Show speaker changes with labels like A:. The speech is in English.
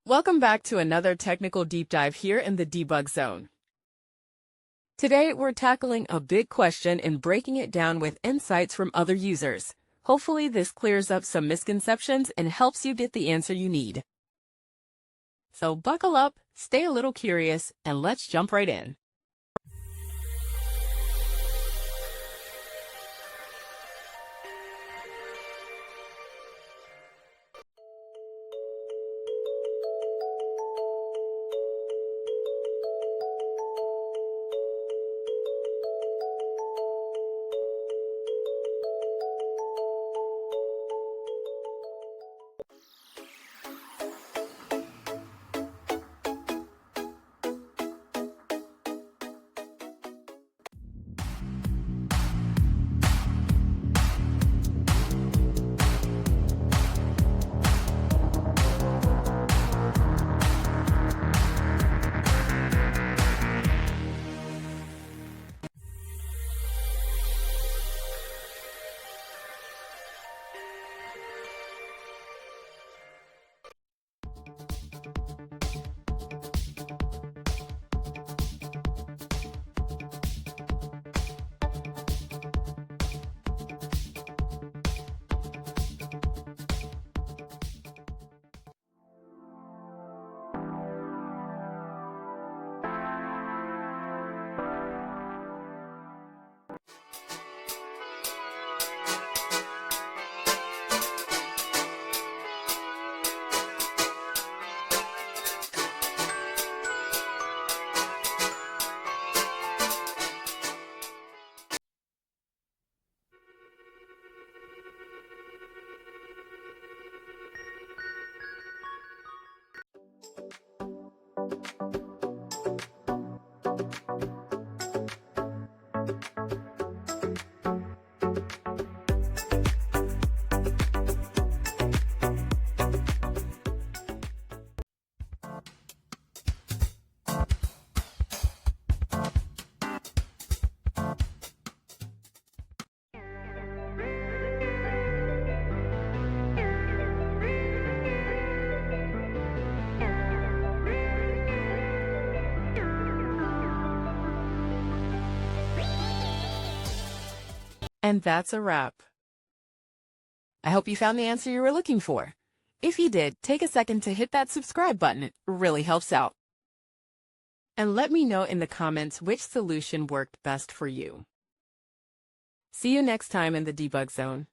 A: Welcome back to another technical deep dive here in the debug zone. Today, we're tackling a big question and breaking it down with insights from other users. Hopefully, this clears up some misconceptions and helps you get the answer you need. So buckle up, stay a little curious, and let's jump right in. And that's a wrap. I hope you found the answer you were looking for. If you did, take a second to hit that subscribe button. It really helps out. And let me know in the comments which solution worked best for you. See you next time in the debug zone.